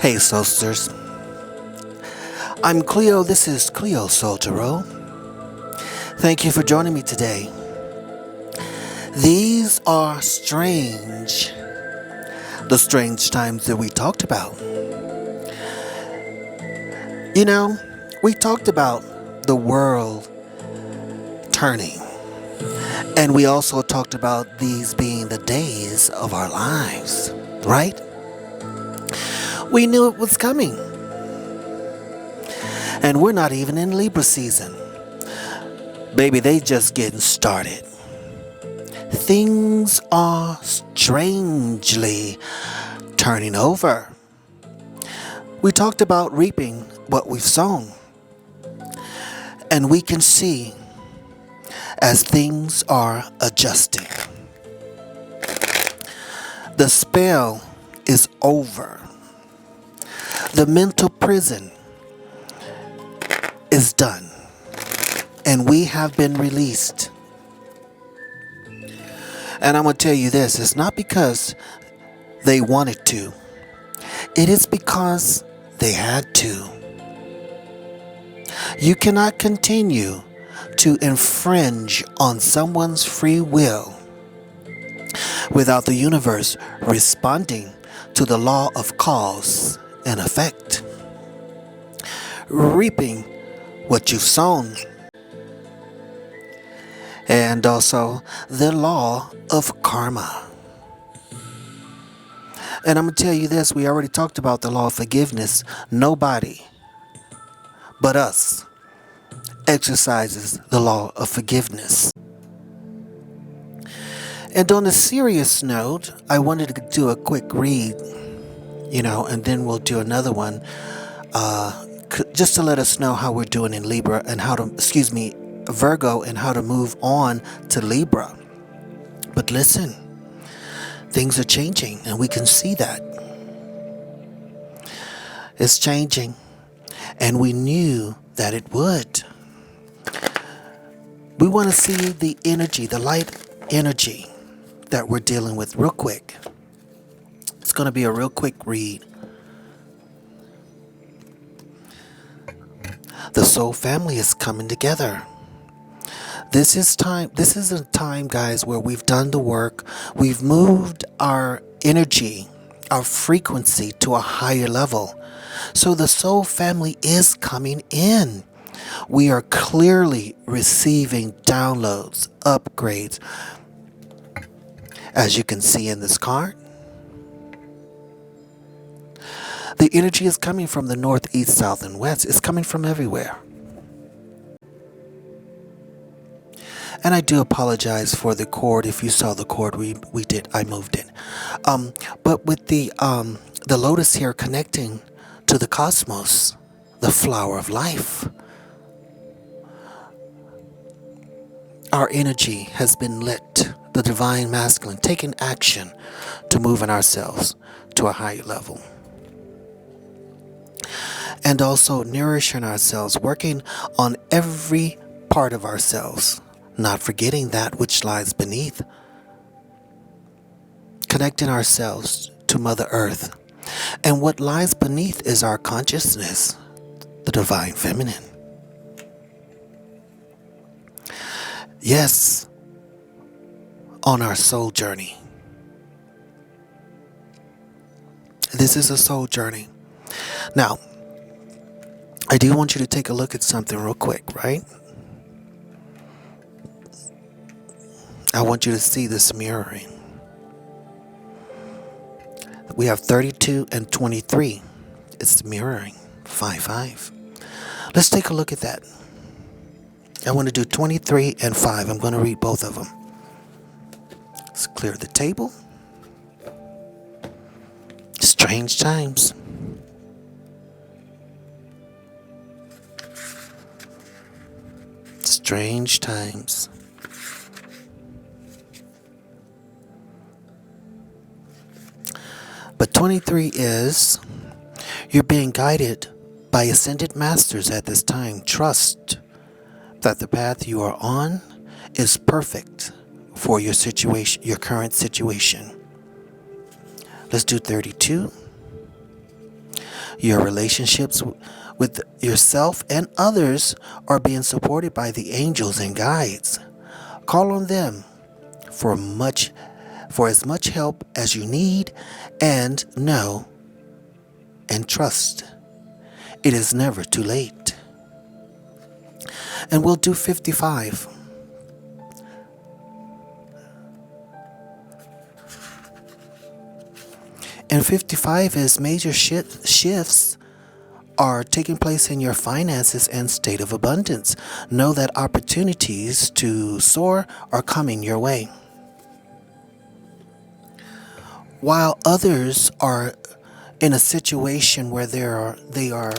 Hey Soulsters, I'm Cleo. This is Cleo Soul Tarot. Thank you for joining me today. These are the strange times that we talked about. You know, we talked about the world turning, and we also talked about these being the days of our lives, right? We knew it was coming. And we're not even in Libra season. Baby, they just getting started. Things are strangely turning over. We talked about reaping what we've sown. And we can see as things are adjusting. The spell is over. The mental prison is done, and we have been released. And I'm going to tell you this, it's not because they wanted to. It is because they had to. You cannot continue to infringe on someone's free will without the universe responding to the law of cause and effect. Reaping what you've sown. And also the law of karma. And I'm going to tell you this, we already talked about the law of forgiveness. Nobody but us exercises the law of forgiveness. And on a serious note, I wanted to do a quick read, and then we'll do another one. Just to let us know how we're doing in Libra and Virgo, and how to move on to Libra. But listen, things are changing and we can see that. It's changing and we knew that it would. We want to see the energy, the light energy that we're dealing with real quick. It's going to be a real quick read. The soul family is coming together. This is a time, guys, where we've done the work. We've moved our energy, our frequency to a higher level. So the soul family is coming in. We are clearly receiving downloads, upgrades. As you can see in this card, the energy is coming from the north, east, south, and west. It's coming from everywhere. And I do apologize for the cord. If you saw the cord, I moved it. But with the lotus here connecting to the cosmos, the flower of life, our energy has been lit. The divine masculine taking action to move in ourselves to a higher level. And also nourishing ourselves, working on every part of ourselves, not forgetting that which lies beneath. Connecting ourselves to Mother Earth. And what lies beneath is our consciousness, the divine feminine. Yes, on our soul journey. This is a soul journey. Now, I do want you to take a look at something real quick, right? I want you to see this mirroring. We have 32 and 23. It's mirroring. 5-5. Let's take a look at that. I want to do 23 and 5. I'm going to read both of them. Let's clear the table. Strange times. Strange times. But 23 is, you're being guided by ascended masters at this time. Trust that the path you are on is perfect for your situation, your current situation. Let's do 32. Your relationships with yourself and others are being supported by the angels and guides. Call on them for as much help as you need, and know and trust it is never too late. And we'll do 55. And 55 is major shifts are taking place in your finances and state of abundance. Know that opportunities to soar are coming your way. While others are in a situation where they are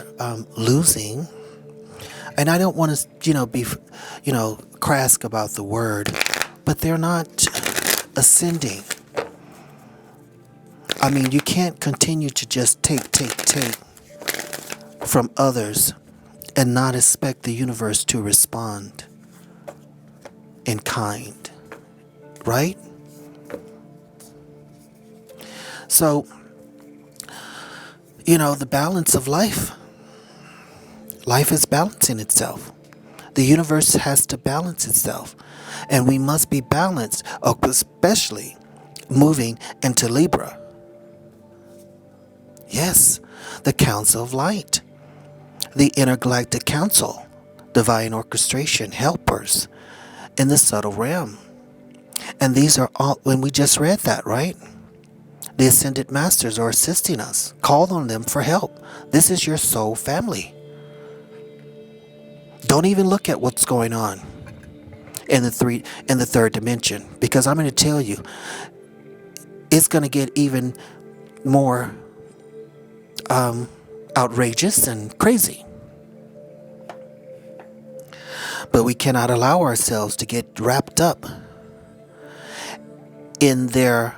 losing, and I don't want to be crass about the word, but they're not ascending. I mean, you can't continue to just take from others and not expect the universe to respond in kind, right? So, the balance of life. Life is balancing itself. The universe has to balance itself. And we must be balanced, especially moving into Libra. Yes, the Counsel of Light, the Intergalactic Council, divine orchestration, helpers in the subtle realm. And these are all, when we just read that, right? The Ascended Masters are assisting us. Call on them for help. This is your soul family. Don't even look at what's going on in the third dimension, because I'm going to tell you, it's going to get even more outrageous and crazy. But we cannot allow ourselves to get wrapped up in their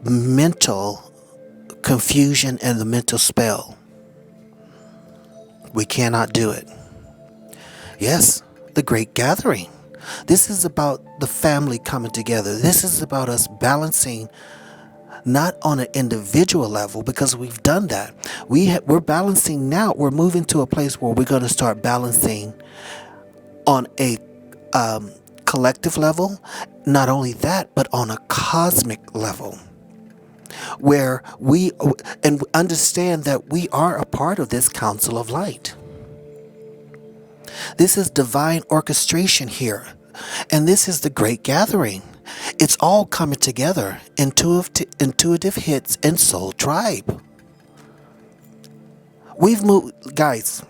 mental confusion and the mental spell. We cannot do it. Yes, the Great Gathering. This is about the family coming together. This is about us balancing, not on an individual level, because we've done that. We're balancing now. We're moving to a place where we're going to start balancing on a collective level. Not only that, but on a cosmic level, where we understand that we are a part of this Counsel of Light. This is divine orchestration here. And this is the Great Gathering. It's all coming together. Intuitive hits and soul tribe. We've moved, guys,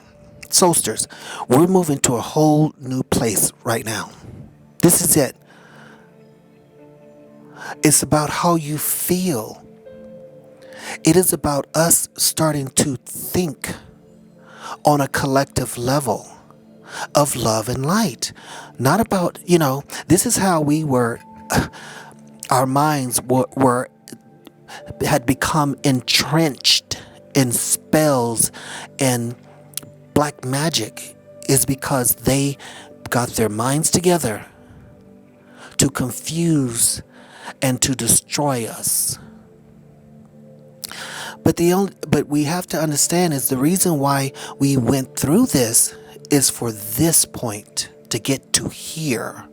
Soulsters, we're moving to a whole new place right now. This is it. It's about how you feel. It is about us starting to think on a collective level of love and light. Not about, this is how we were, our minds had become entrenched in spells and black magic, is because they got their minds together to confuse and to destroy us. But we have to understand is the reason why we went through this is for this point, to get to here.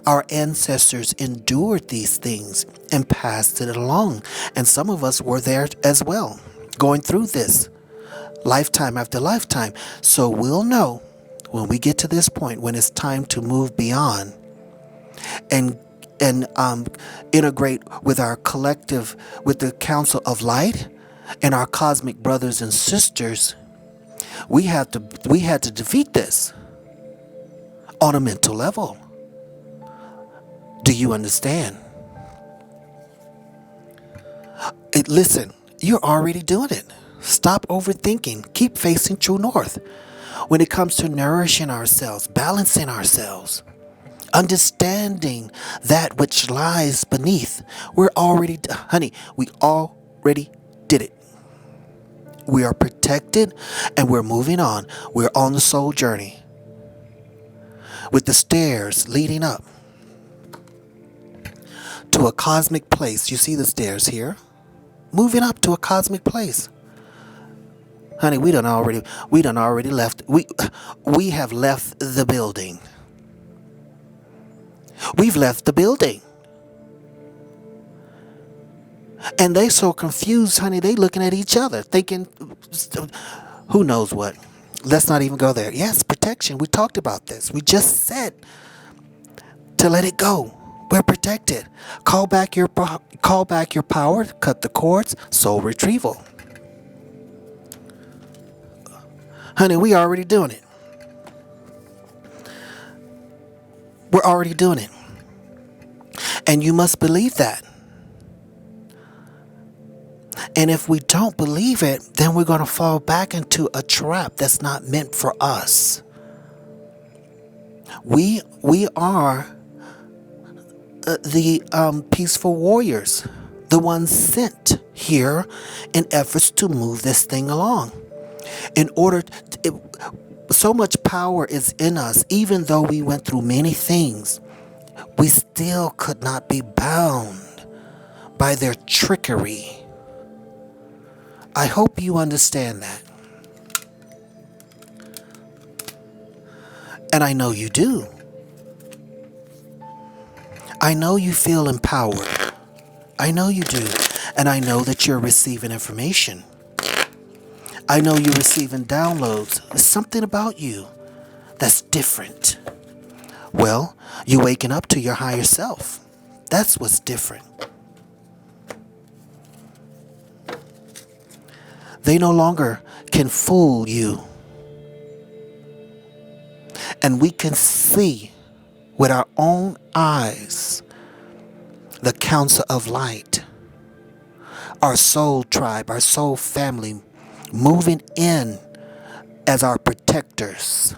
Our ancestors endured these things and passed it along. And some of us were there as well, going through this lifetime after lifetime. So we'll know when we get to this point, when it's time to move beyond and integrate with our collective, with the Counsel of Light and our cosmic brothers and sisters. We had to defeat this on a mental level. Do you understand? Listen, you're already doing it. Stop overthinking. Keep facing true north. When it comes to nourishing ourselves, balancing ourselves, understanding that which lies beneath, we already did it. We are protected and we're moving on. We're on the soul journey with the stairs leading up to a cosmic place. You see the stairs here? Moving up to a cosmic place. Honey, we done already left. We have left the building. We've left the building. And they so confused, honey, they looking at each other, thinking, who knows what. Let's not even go there. Yes, protection. We talked about this. We just said to let it go. We're protected. Call back your power, cut the cords, soul retrieval. Honey, we already doing it. We're already doing it. And you must believe that. And if we don't believe it, then we're going to fall back into a trap that's not meant for us. We are the peaceful warriors, the ones sent here in efforts to move this thing along. So much power is in us, even though we went through many things, we still could not be bound by their trickery. I hope you understand that. And I know you do. I know you feel empowered. I know you do. And I know that you're receiving information. I know you're receiving downloads. There's something about you that's different. Well, you're waking up to your higher self. That's what's different. They no longer can fool you. And we can see with our own eyes the Counsel of Light, our soul tribe, our soul family moving in as our protectors,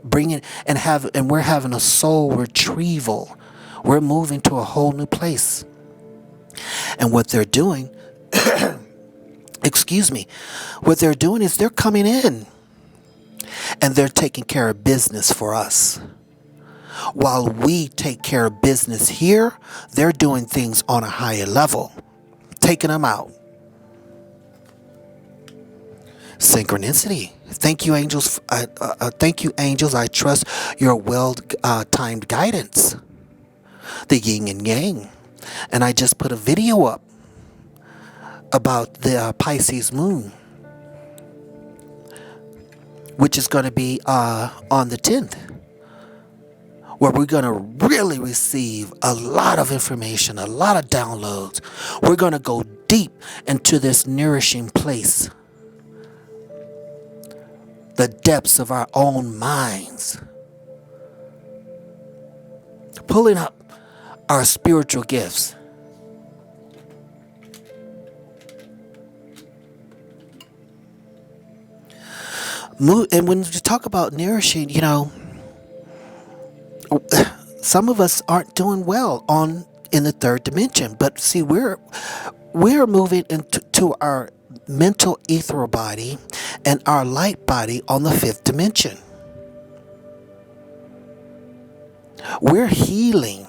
and we're having a soul retrieval. We're moving to a whole new place. And what they're doing what they're doing is they're coming in and they're taking care of business for us. While we take care of business here, they're doing things on a higher level, taking them out. Synchronicity. Thank you, angels. Thank you, angels. I trust your well-timed guidance. The yin and yang. And I just put a video up about the Pisces moon, which is going to be on the 10th, where we're going to really receive a lot of information, a lot of downloads. We're going to go deep into this nourishing place, the depths of our own minds, pulling up our spiritual gifts. And when you talk about nourishing, some of us aren't doing well in the third dimension. But see, we're moving into our mental ethereal body and our light body on the fifth dimension. We're healing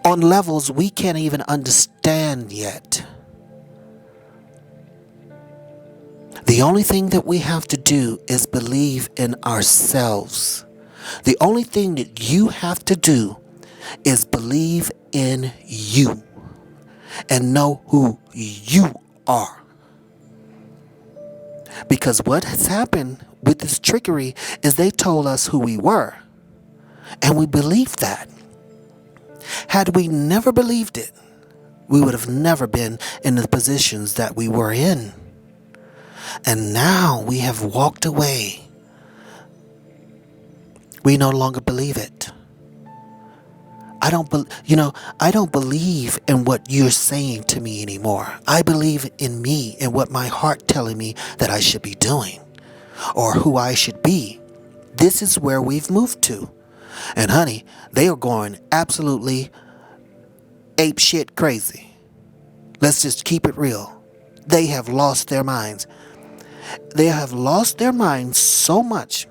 on levels we can't even understand yet. The only thing that we have to do is believe in ourselves. The only thing that you have to do is believe in you and know who you are. Because what has happened with this trickery is they told us who we were, and we believed that. Had we never believed it, we would have never been in the positions that we were in. And now we have walked away. We no longer believe it. I don't believe in what you're saying to me anymore. I believe in me and what my heart telling me that I should be doing or who I should be. This is where we've moved to. And honey, they are going absolutely ape shit crazy. Let's just keep it real. They have lost their minds. They have lost their minds so much.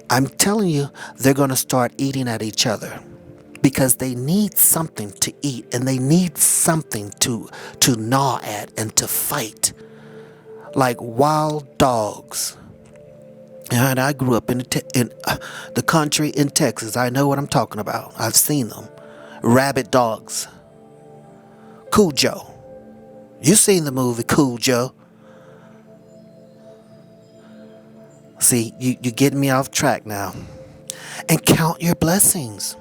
I'm telling you, they're going to start eating at each other because they need something to eat and they need something to gnaw at and to fight like wild dogs. And I grew up in the country in Texas. I know what I'm talking about. I've seen them. Rabid dogs. Cujo. You seen the movie Cujo. See, you're getting me off track now. And count your blessings.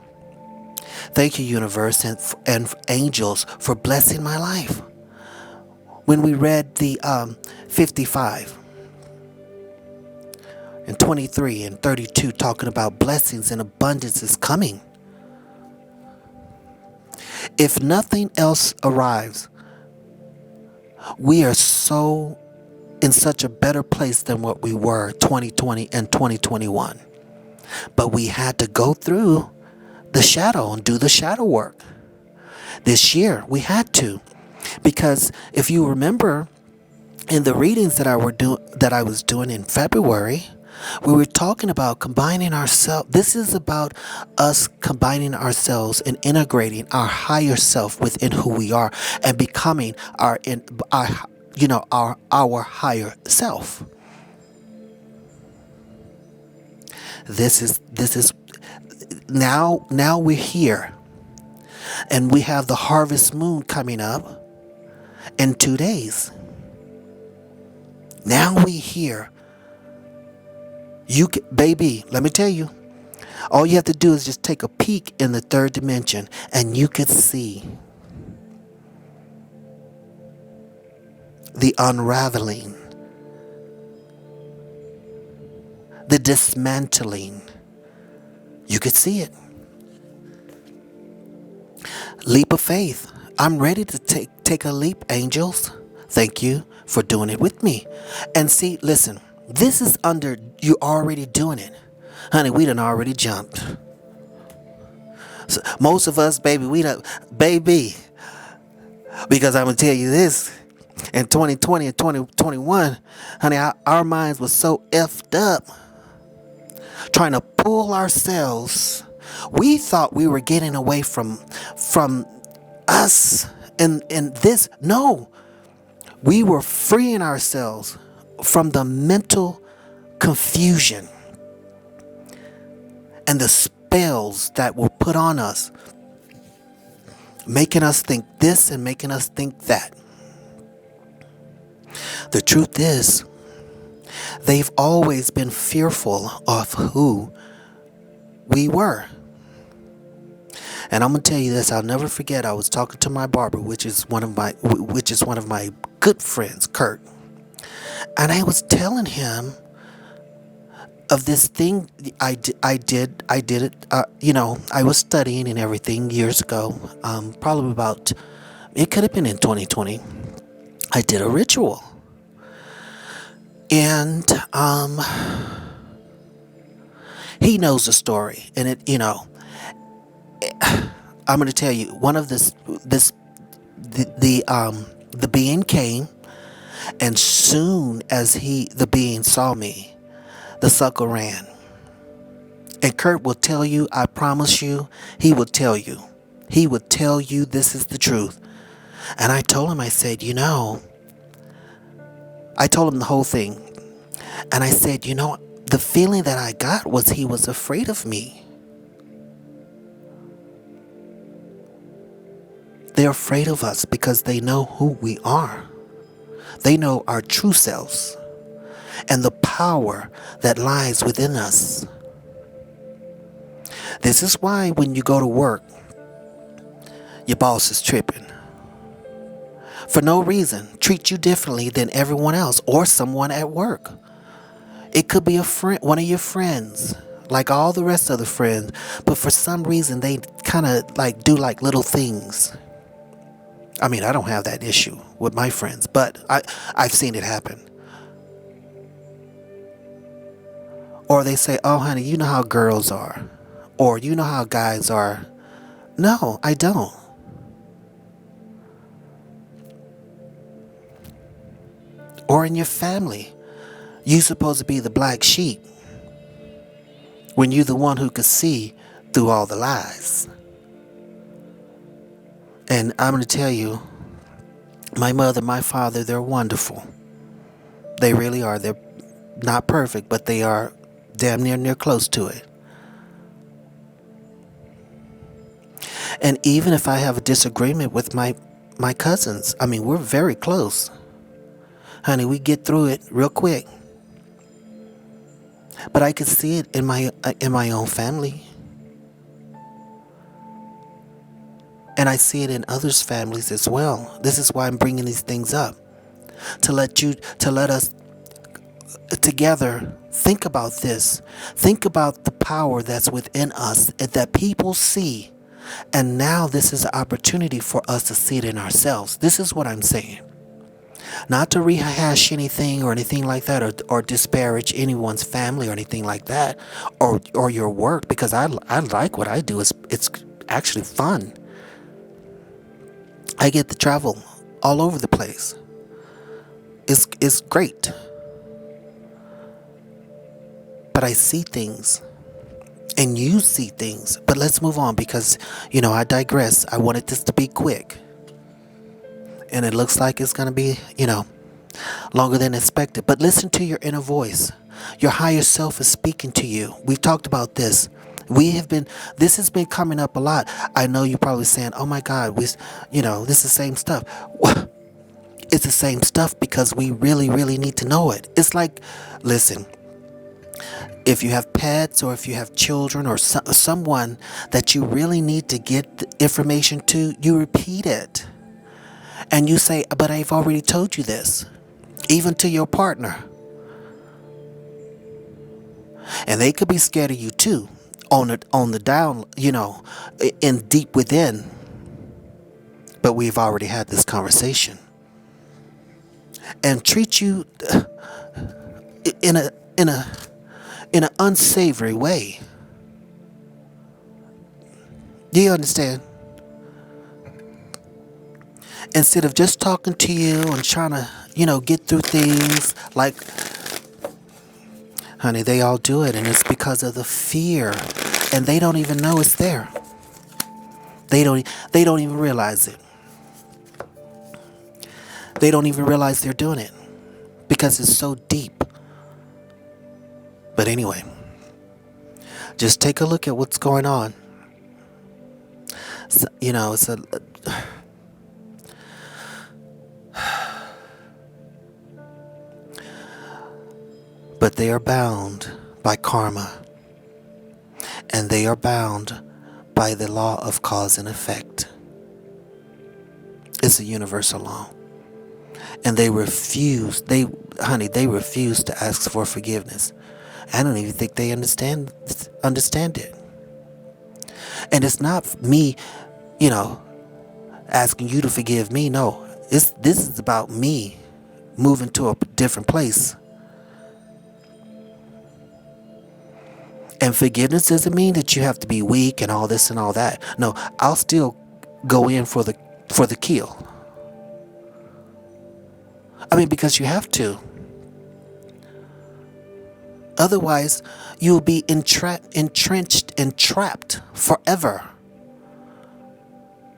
Thank you, universe and angels, for blessing my life. When we read the 55 and 23 and 32 talking about blessings and abundance is coming. If nothing else arrives, we are in such a better place than what we were 2020 and 2021. But we had to go through the shadow and do the shadow work. This year we had to, because if you remember in the readings that I was doing in February, we were talking about combining ourselves. This is about us combining ourselves and integrating our higher self within who we are and becoming our higher self. This is now we're here, and we have the harvest moon coming up in 2 days. Now we here. Baby, let me tell you, all you have to do is just take a peek in the third dimension and you could see the unraveling, the dismantling. You could see it. Leap of faith. I'm ready to take a leap, angels. Thank you for doing it with me. And see, listen, this is under, you're already doing it. Honey, we done already jumped. So most of us, baby, because I'm going to tell you this, in 2020 and 2021, honey, our minds were so effed up trying to pull ourselves. We thought we were getting away from us and this. No, we were freeing ourselves from the mental confusion and the spells that were put on us, making us think this and making us think that. The truth is, they've always been fearful of who we were. And I'm gonna tell you this, I'll never forget, I was talking to my barber, which is one of my good friends, Kurt. And I was telling him of this thing I did it, I was studying and everything years ago, probably about, it could have been in 2020. I did a ritual. And he knows the story. And I'm going to tell you, one of the being came, and soon as the being saw me, the sucker ran. And Kurt will tell you, I promise you, he will tell you. He would tell you this is the truth. And I told him, I said, I told him the whole thing. And I said, the feeling that I got was he was afraid of me. They're afraid of us because they know who we are. They know our true selves and the power that lies within us. This is why when you go to work, your boss is tripping. For no reason, treat you differently than everyone else or someone at work. It could be a friend, one of your friends, like all the rest of the friends, but for some reason they kind of do little things. I mean, I don't have that issue with my friends, but I've seen it happen. Or they say, oh honey, you know how girls are, or you know how guys are. No, I don't. Or in your family, you're supposed to be the black sheep when you're the one who could see through all the lies. And I'm going to tell you, my mother, my father, they're wonderful. They really are. They're not perfect, but they are damn near close to it. And even if I have a disagreement with my cousins, I mean, we're very close. Honey, we get through it real quick. But I can see it in my own family. And I see it in others' families as well. This is why I'm bringing these things up. To let us together think about this. Think about the power that's within us and that people see. And now this is an opportunity for us to see it in ourselves. This is what I'm saying. Not to rehash anything or anything like that, or disparage anyone's family or anything like that, or your work, because I like what I do. It's actually fun. I get to travel all over the place. It's great. But I see things. And you see things. But let's move on because, I digress. I wanted this to be quick. And it looks like it's going to be, longer than expected. But listen to your inner voice. Your higher self is speaking to you. We've talked about this. This has been coming up a lot. I know you're probably saying, oh my God, this is the same stuff. It's the same stuff because we really, really need to know it. It's like, listen, if you have pets or if you have children or someone that you really need to get the information to, you repeat it. And you say, but I've already told you this. Even to your partner. And they could be scared of you too. On the down, in deep within. But we've already had this conversation. And treat you in an unsavory way. Do you understand? Instead of just talking to you and trying to, get through things like, honey, they all do it, and it's because of the fear, and they don't even know it's there. They don't even realize it. They don't even realize they're doing it because it's so deep. But anyway, just take a look at what's going on. So, it's a... But they are bound by karma. And they are bound by the law of cause and effect. It's a universal law. And they refuse to ask for forgiveness. I don't even think they understand it. And it's not me, asking you to forgive me. No, this is about me moving to a different place. And forgiveness doesn't mean that you have to be weak and all this and all that. No, I'll still go in for the kill. I mean, because you have to. Otherwise, you'll be entrenched and trapped forever.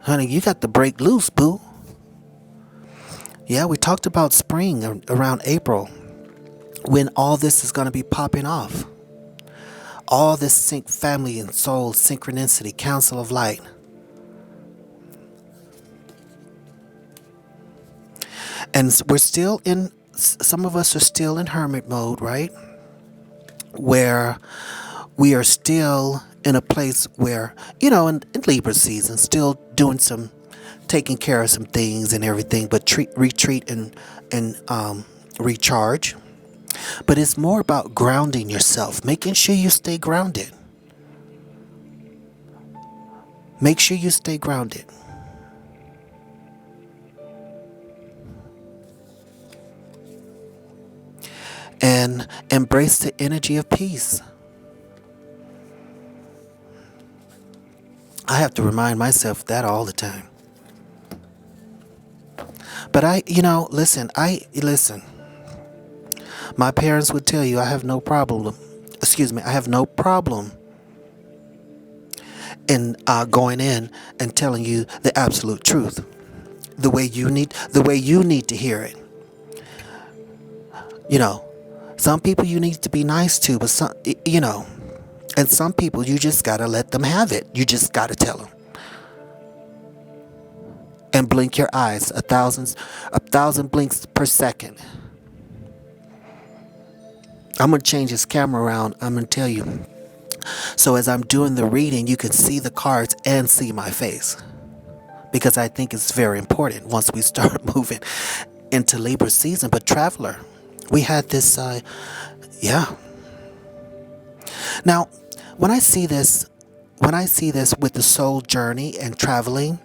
Honey, you got to break loose, boo. Yeah, we talked about spring around April when all this is going to be popping off. All this family and soul synchronicity, Counsel of Light. And some of us are still in hermit mode, right? Where we are still in a place where, in Libra season, still doing taking care of some things and everything, but retreat and recharge. But it's more about grounding yourself, making sure you stay grounded. Make sure you stay grounded. And embrace the energy of peace. I have to remind myself that all the time. But listen. My parents would tell you I have no problem in going in and telling you the absolute truth, the way you need to hear it. You know, some people you need to be nice to, but some, and some people you just gotta let them have it. You just gotta tell them. And blink your eyes, a thousand blinks per second. I'm gonna change this camera around. I'm gonna tell you. So as I'm doing the reading, you can see the cards and see my face. Because I think it's very important once we start moving into Libra season. But traveler, we had this, yeah. Now, when I see this, with the soul journey and traveling,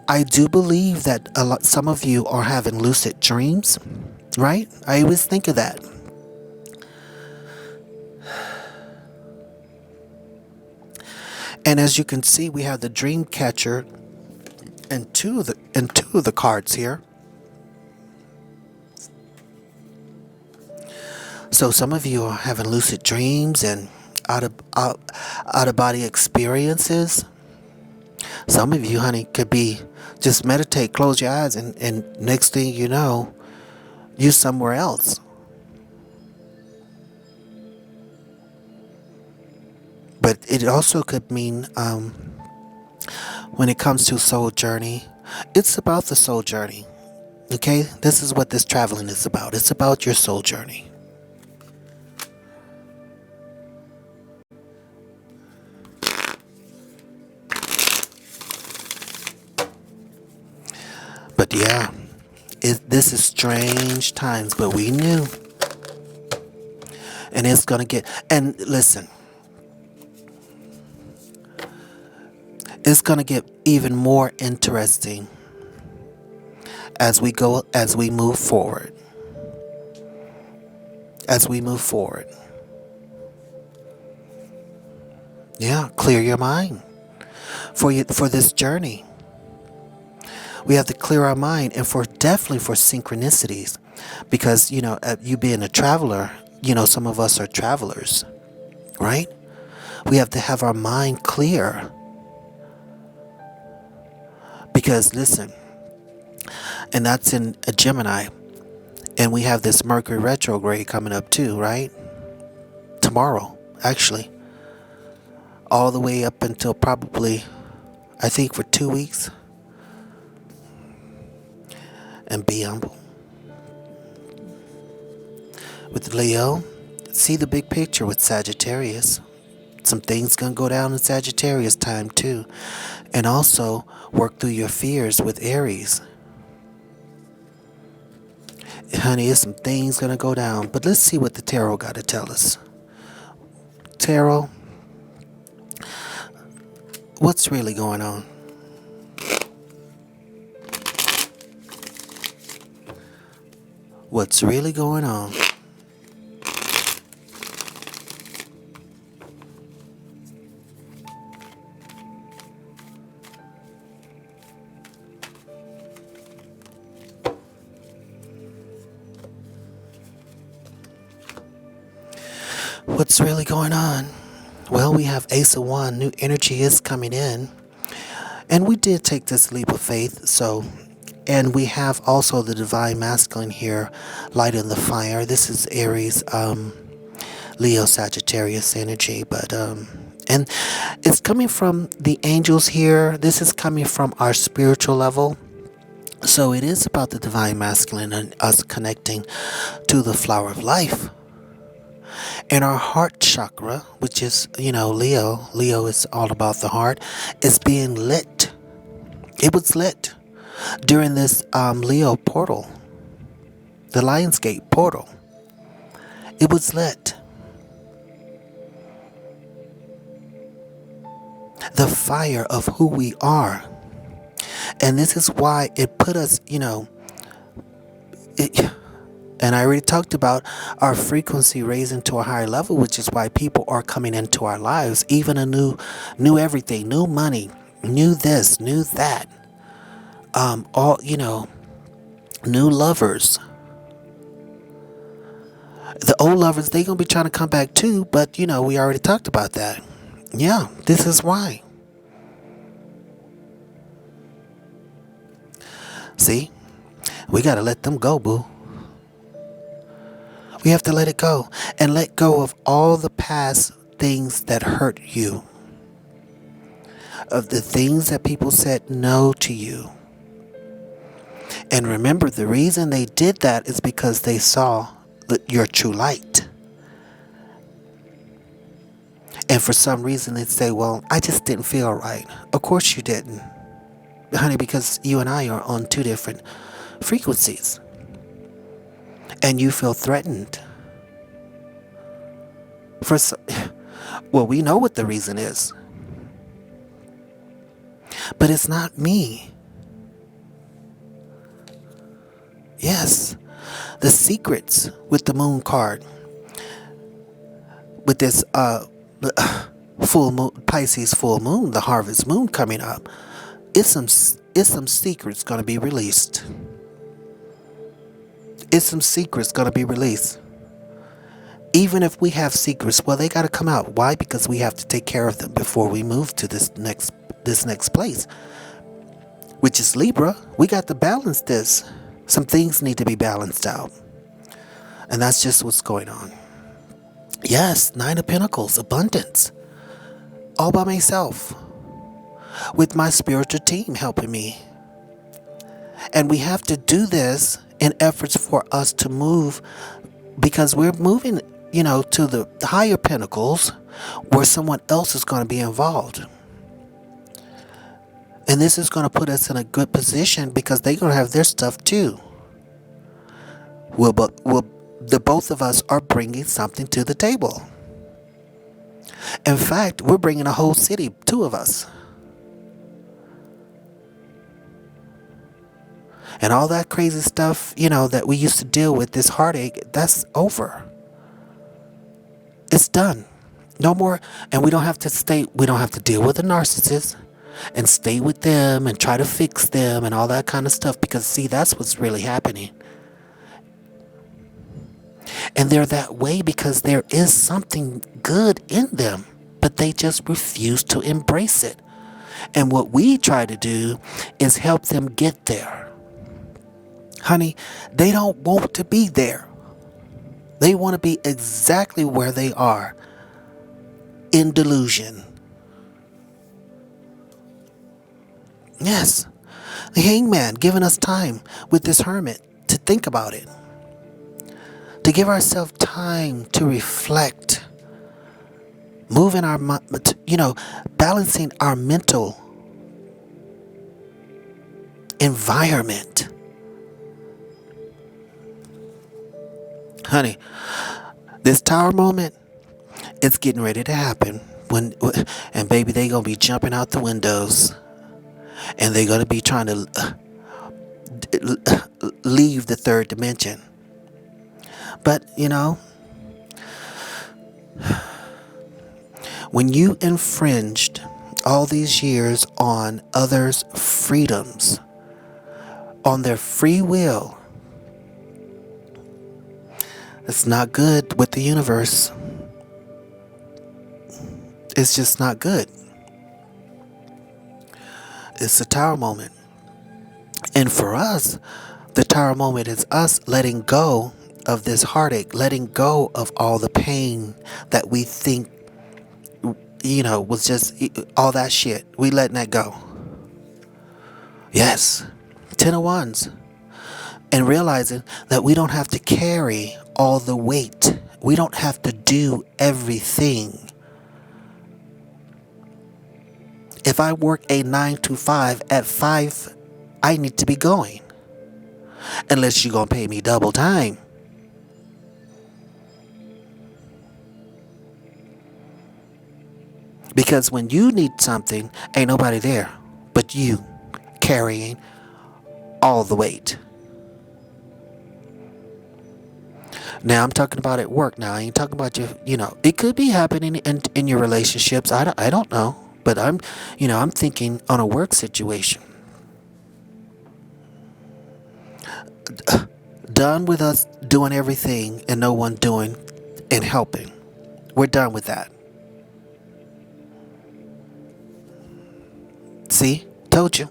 I do believe that some of you are having lucid dreams, right? I always think of that. And as you can see, we have the dream catcher and two of the cards here. So some of you are having lucid dreams and out of body experiences. Some of you, honey, could be just meditate, close your eyes, and next thing you know, you're somewhere else. But it also could mean, when it comes to soul journey, it's about the soul journey. Okay? This is what this traveling is about. It's about your soul journey. But yeah, this is strange times, but we knew. And it's going to get, and listen, it's going to get even more interesting as we move forward. Yeah, clear your mind for this journey. We have to clear our mind, and definitely for synchronicities, because you being a traveler, some of us are travelers, right? We have to have our mind clear, because listen, and that's in a Gemini, and we have this Mercury retrograde coming up too, right? Tomorrow, actually, all the way up until probably, I think, for 2 weeks. And be humble. With Leo, see the big picture with Sagittarius. Some things gonna go down in Sagittarius time too. And also work through your fears with Aries. Honey, there's some things gonna go down. But let's see what the tarot got to tell us. Tarot, what's really going on? What's really going on? What's really going on? Well, we have Ace of Wands. New energy is coming in. And we did take this leap of faith, so... And we have also the Divine Masculine here, light in the fire. This is Aries, Leo, Sagittarius energy. But, and it's coming from the angels here. This is coming from our spiritual level. So it is about the Divine Masculine and us connecting to the flower of life. And our heart chakra, which is, Leo is all about the heart, is being lit. It was lit during this Leo portal, the Lionsgate portal. It was lit. The fire of who we are. And this is why it put us, and I already talked about our frequency raising to a higher level, which is why people are coming into our lives, even a new everything, new money, new this, new that. New lovers. The old lovers, they gonna be trying to come back too, but we already talked about that. Yeah, this is why. See, we gotta let them go, boo. We have to let it go and let go of all the past things that hurt you, of the things that people said no to you. And remember, the reason they did that is because they saw your true light. And for some reason they say, well, I just didn't feel right. Of course you didn't, honey, because you and I are on two different frequencies. And you feel threatened. Well, we know what the reason is. But it's not me. Yes, the secrets with the moon card, with this full moon, Pisces full moon, the harvest moon coming up, it's some secrets going to be released. It's some secrets going to be released. Even if we have secrets, well, they got to come out. Why? Because we have to take care of them before we move to this next place, which is Libra. We got to balance this. Some things need to be balanced out. And that's just what's going on. Yes, 9 of Pentacles, abundance. All by myself. With my spiritual team helping me. And we have to do this in efforts for us to move, because we're moving, to the higher pentacles where someone else is going to be involved. And this is going to put us in a good position because they're going to have their stuff too. The both of us are bringing something to the table. In fact, we're bringing a whole city, 2 of us. And all that crazy stuff, that we used to deal with, this heartache, that's over. It's done. No more. And we don't have to deal with the narcissist and stay with them and try to fix them and all that kind of stuff. Because, see, that's what's really happening. And they're that way because there is something good in them, but they just refuse to embrace it. And what we try to do is help them get there. Honey, they don't want to be there. They want to be exactly where they are, in delusion. Yes, the Hangman giving us time with this Hermit to think about it. To give ourselves time to reflect. Moving our, balancing our mental environment. Honey, this Tower moment, it's getting ready to happen. And baby, they gonna be jumping out the windows, and they're gonna be trying to leave the 3rd dimension. But when you infringed all these years on others' freedoms, on their free will, it's not good with the universe. It's just not good. It's the Tower moment. And for us, the Tower moment is us letting go of this heartache, letting go of all the pain that we think, was just all that shit. We letting that go. Yes. 10 of Wands. And realizing that we don't have to carry all the weight. We don't have to do everything. If I work a 9 to 5, at 5, I need to be going. Unless you're going to pay me double time. Because when you need something, ain't nobody there but you carrying all the weight. Now I'm talking about at work now. I ain't talking about it could be happening in your relationships. I don't know. But I'm thinking on a work situation. Done with us doing everything and no one doing and helping. We're done with that. See? Told you.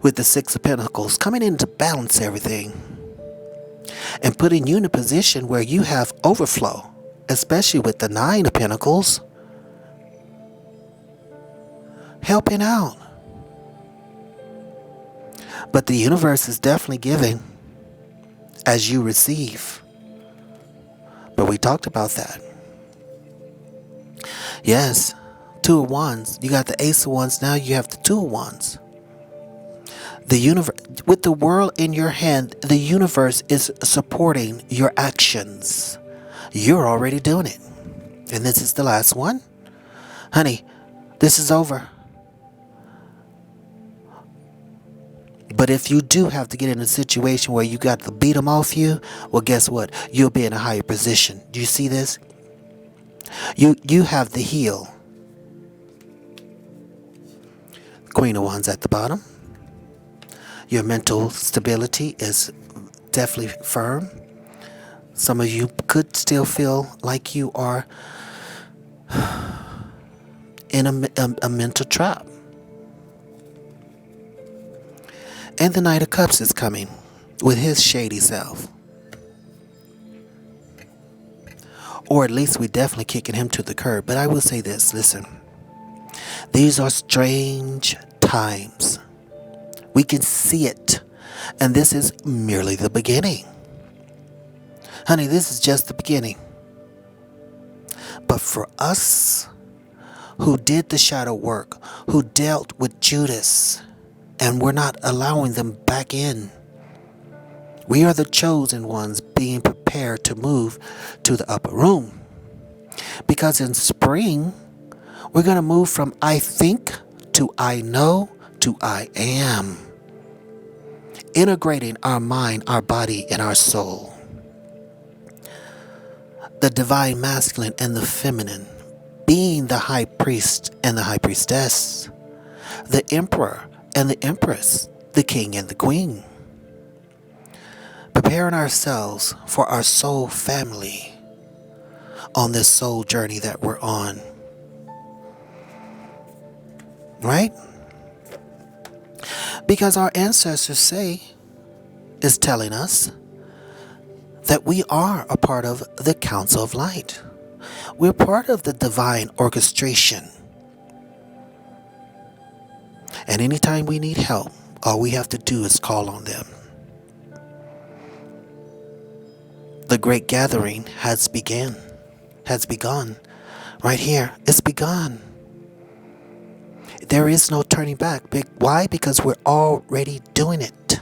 With the 6 of Pentacles coming in to balance everything. and putting you in a position where you have overflow, especially with the Nine of Pentacles, helping out. But the universe is definitely giving as you receive. But we talked about that. Yes, Two of Wands. You got the Ace of Wands. Now you have the Two of Wands. The universe, with the world in your hand, the universe is supporting your actions. You're already doing it. And this is the last one. Honey, this is over. But if you do have to get in a situation where you got to beat them off you, well, guess what? You'll be in a higher position. Do you see this? You have the heel. Queen of Wands at the bottom. Your mental stability is definitely firm. Some of you could still feel like you are in a mental trap. And the Knight of Cups is coming with his shady self. Or at least we definitely kicking him to the curb. But I will say this, listen. These are strange times. We can see it. And this is merely the beginning. Honey, this is just the beginning. But for us who did the shadow work, who dealt with Judas, and we're not allowing them back in, we are the chosen ones being prepared to move to the upper room. Because in spring, we're going to move from I think to I know to I am. Integrating our mind, our body, and our soul. The divine masculine and the feminine, being the high priest and the high priestess, the emperor and the empress, the king and the queen. Preparing ourselves for our soul family on this soul journey that we're on. Right? Because our ancestors is telling us that we are a part of the Counsel of Light. We're part of the divine orchestration. And anytime we need help, all we have to do is call on them. The great gathering has begun. Right here, it's begun. There is no turning back. Why? Because we're already doing it.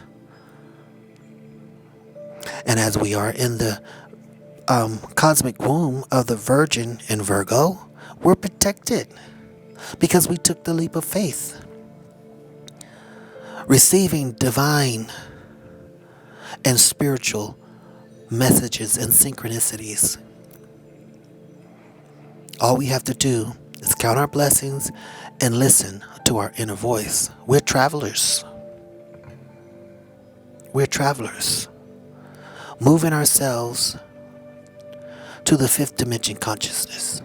And as we are in the cosmic womb of the Virgin and Virgo, we're protected because we took the leap of faith. Receiving divine and spiritual messages and synchronicities. All we have to do is count our blessings and listen to our inner voice. We're travelers. We're travelers. Moving ourselves to the fifth dimension consciousness.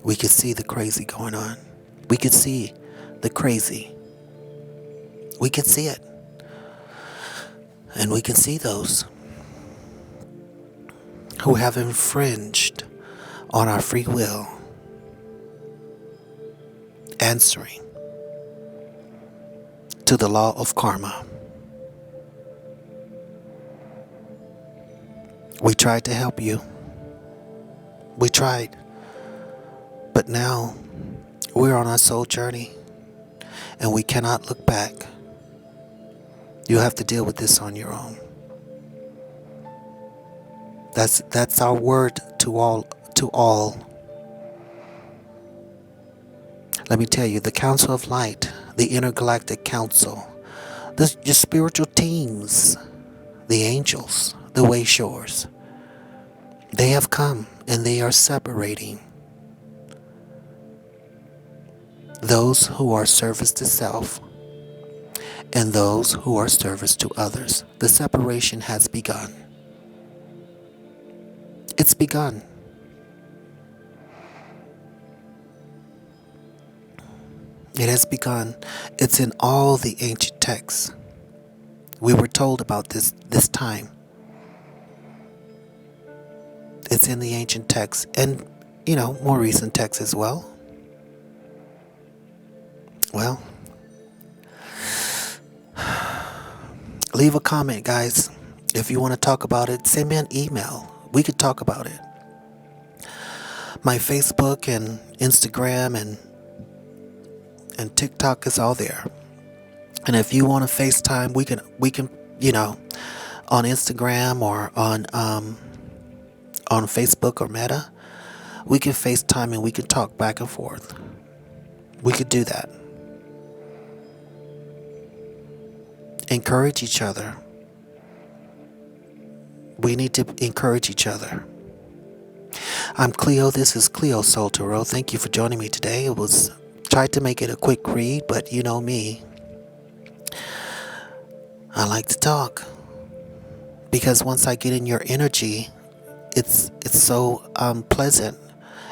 We could see the crazy going on. We could see the crazy. We could see it. And we can see those who have infringed on our free will, answering to the law of karma. We tried to help you. We tried. But now we're on our soul journey and we cannot look back. You have to deal with this on your own. That's our word to all. Let me tell you, the Counsel of Light, the Intergalactic Council, your spiritual teams, the angels, the wayshores, they have come and they are separating those who are service to self and those who are service to others. The separation has begun. It's begun. It has begun. It's in all the ancient texts. We were told about this time. It's in the ancient texts and, more recent texts as well. Well, leave a comment, guys. If you want to talk about it, send me an email. We could talk about it. My Facebook and Instagram and TikTok is all there. And if you want to FaceTime, we can on Instagram or on Facebook or Meta, we can FaceTime and we can talk back and forth. We could do that. Encourage each other. We need to encourage each other. I'm Cleo. This is Cleo Soul Tarot. Thank you for joining me today. It was tried to make it a quick read, but you know me. I like to talk because once I get in your energy, it's so pleasant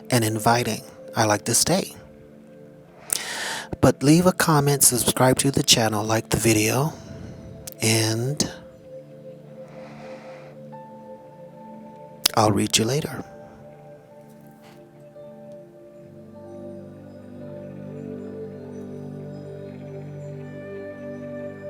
and inviting. I like to stay. But leave a comment, subscribe to the channel, like the video, and I'll read you later.